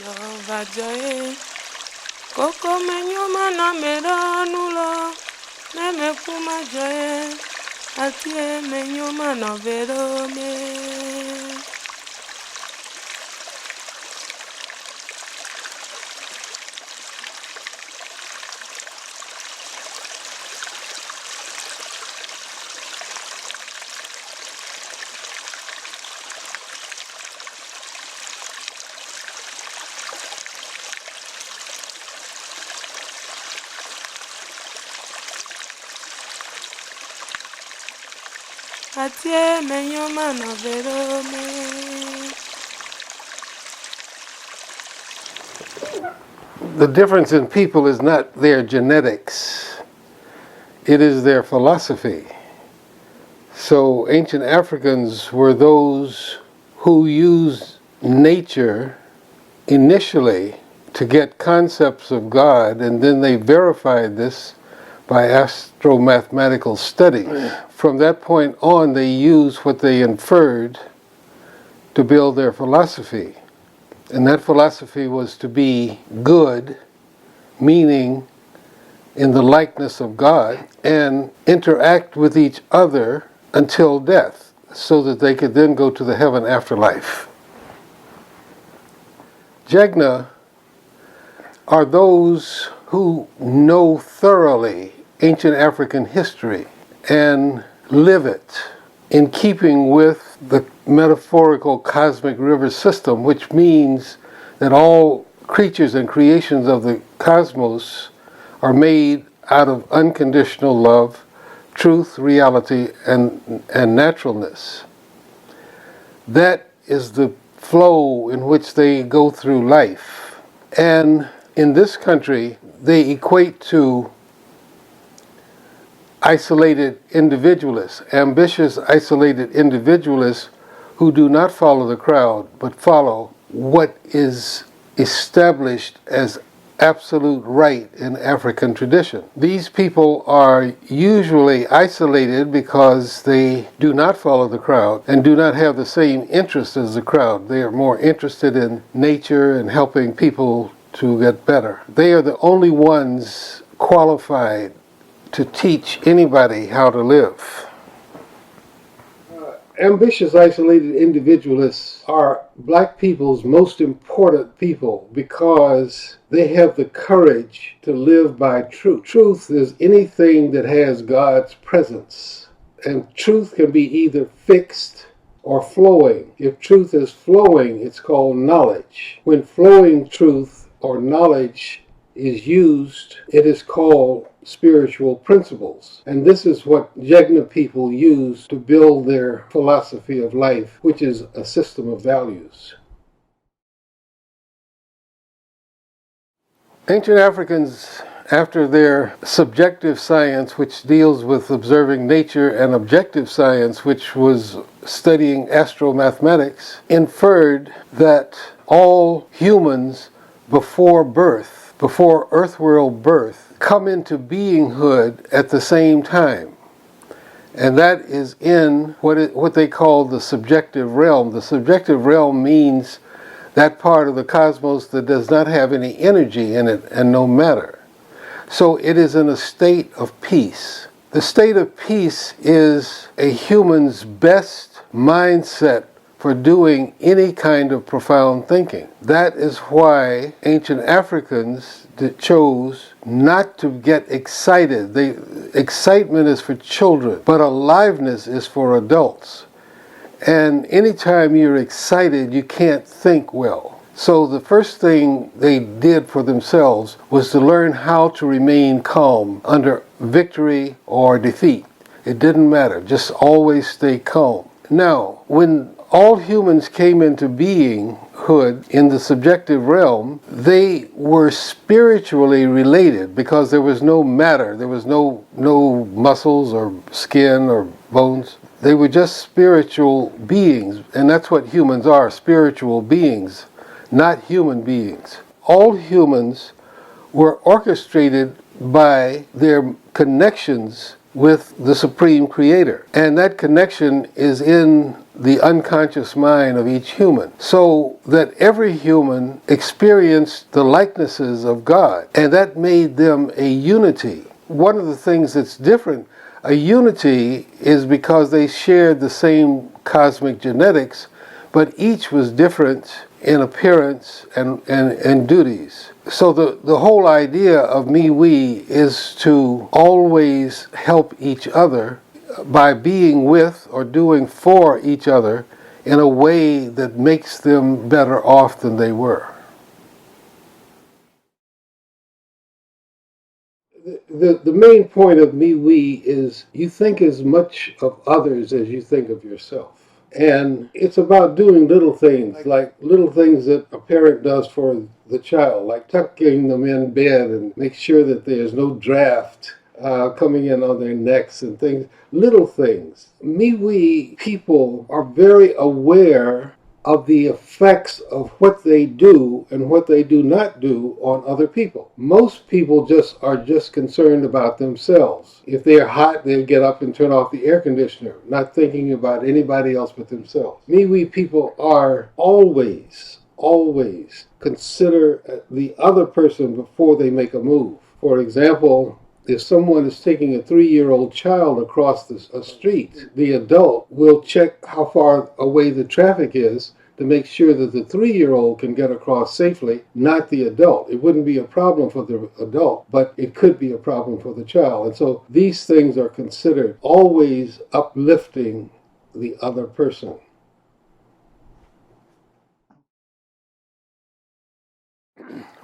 Yovajoe, Coco Menyuma na Meranula, Neme Puma Joe, Atie Menyuma na Verone. Atie Menyuma na Verone. The difference in people is not their genetics, it is their philosophy. So ancient Africans were those who used nature initially to get concepts of God, and then they verified this by astromathematical study. From that point on, they used what they inferred to build their philosophy. And that philosophy was to be good, meaning in the likeness of God, and interact with each other until death, so that they could then go to the heaven afterlife. Jegna are those who know thoroughly ancient African history and live it in keeping with the metaphorical cosmic river system, which means that all creatures and creations of the cosmos are made out of unconditional love, truth, reality, and naturalness. That is the flow in which they go through life. And in this country, they equate to isolated individualists, ambitious isolated individualists who do not follow the crowd, but follow what is established as absolute right in African tradition. These people are usually isolated because they do not follow the crowd and do not have the same interest as the crowd. They are more interested in nature and helping people to get better. They are the only ones qualified to teach anybody how to live. Ambitious, isolated individualists are black people's most important people because they have the courage to live by truth. Truth is anything that has God's presence. And truth can be either fixed or flowing. If truth is flowing, it's called knowledge. When flowing truth or knowledge is used, it is called spiritual principles. And this is what Jegna people use to build their philosophy of life, which is a system of values. Ancient Africans, after their subjective science, which deals with observing nature, and objective science, which was studying astromathematics, inferred that all humans before birth, before earthworld birth, come into beinghood at the same time. And that is in what they call the subjective realm. The subjective realm means that part of the cosmos that does not have any energy in it and no matter. So it is in a state of peace. The state of peace is a human's best mindset for doing any kind of profound thinking. That is why ancient Africans chose not to get excited. Excitement is for children, but aliveness is for adults. And anytime you're excited, you can't think well. So the first thing they did for themselves was to learn how to remain calm under victory or defeat. It didn't matter, just always stay calm. Now, when all humans came into beinghood in the subjective realm, they were spiritually related because there was no matter, there was no muscles or skin or bones. They were just spiritual beings, and that's what humans are, spiritual beings, not human beings. All humans were orchestrated by their connections with the Supreme Creator. And that connection is in the unconscious mind of each human, so that every human experienced the likenesses of God, and that made them a unity. One of the things that's different, a unity, is because they shared the same cosmic genetics, but each was different in appearance and duties. So the whole idea of me-we is to always help each other by being with or doing for each other in a way that makes them better off than they were. The main point of me-we is you think as much of others as you think of yourself. And it's about doing little things, like little things that a parent does for the child, like tucking them in bed and make sure that there's no draft coming in on their necks and things, little things. Me-we people are very aware of the effects of what they do and what they do not do on other people. Most people are just concerned about themselves. If they're hot, they'll get up and turn off the air conditioner, not thinking about anybody else but themselves. Me-we people are always consider the other person before they make a move. For example, if someone is taking a 3-year-old child across a street, the adult will check how far away the traffic is to make sure that the 3-year-old can get across safely, not the adult. It wouldn't be a problem for the adult, but it could be a problem for the child. And so these things are considered always uplifting the other person.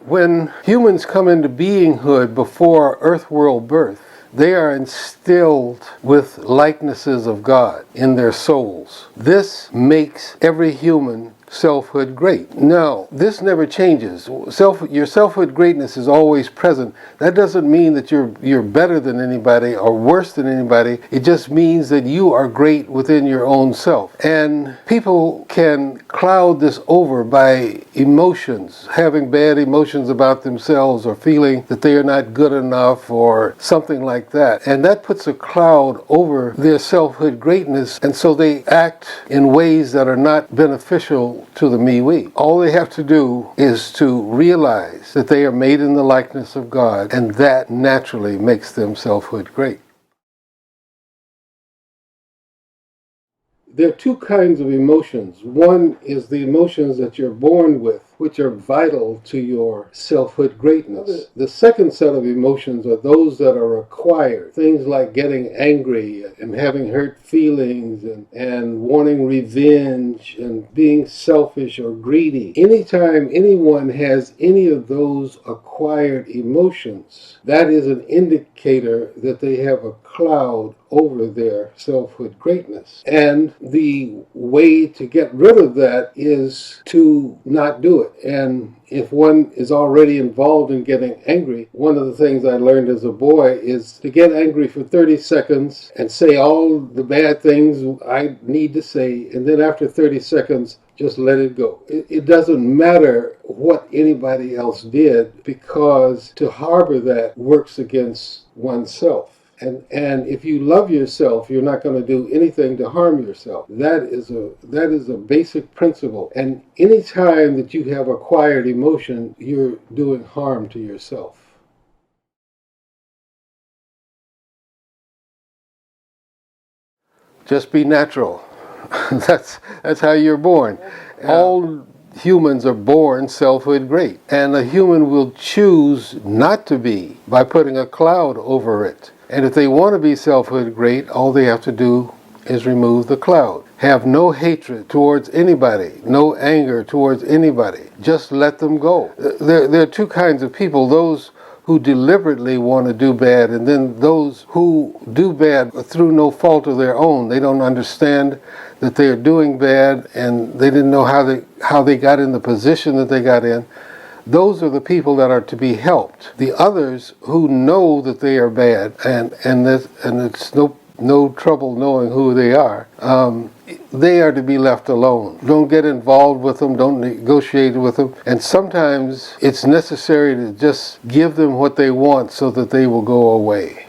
When humans come into beinghood before earth-world birth, they are instilled with likenesses of God in their souls. This makes every human selfhood great. No, this never changes. Your selfhood greatness is always present. That doesn't mean that you're better than anybody or worse than anybody. It just means that you are great within your own self. And people can cloud this over by emotions, having bad emotions about themselves or feeling that they are not good enough or something like that. And that puts a cloud over their selfhood greatness, and so they act in ways that are not beneficial to the me-we. All they have to do is to realize that they are made in the likeness of God, and that naturally makes them selfhood great. There are two kinds of emotions. One is the emotions that you're born with, which are vital to your selfhood greatness. The second set of emotions are those that are acquired. Things like getting angry and having hurt feelings and wanting revenge and being selfish or greedy. Anytime anyone has any of those acquired emotions, that is an indicator that they have a cloud over their selfhood greatness. And the way to get rid of that is to not do it. And if one is already involved in getting angry, one of the things I learned as a boy is to get angry for 30 seconds and say all the bad things I need to say, and then after 30 seconds, just let it go. It doesn't matter what anybody else did, because to harbor that works against oneself. And if you love yourself, you're not going to do anything to harm yourself. That is a basic principle. And any time that you have acquired emotion, you're doing harm to yourself. Just be natural. That's how you're born. Yeah. All humans are born selfhood great, and a human will choose not to be by putting a cloud over it. And if they want to be selfhood great, all they have to do is remove the cloud. Have no hatred towards anybody, no anger towards anybody. Just let them go. There are two kinds of people: those who deliberately want to do bad, and then those who do bad through no fault of their own. They don't understand that they are doing bad, and they didn't know how they got in the position that they got in. Those are the people that are to be helped. The others who know that they are bad, and it's no trouble knowing who they are to be left alone. Don't get involved with them, don't negotiate with them, and sometimes it's necessary to just give them what they want so that they will go away.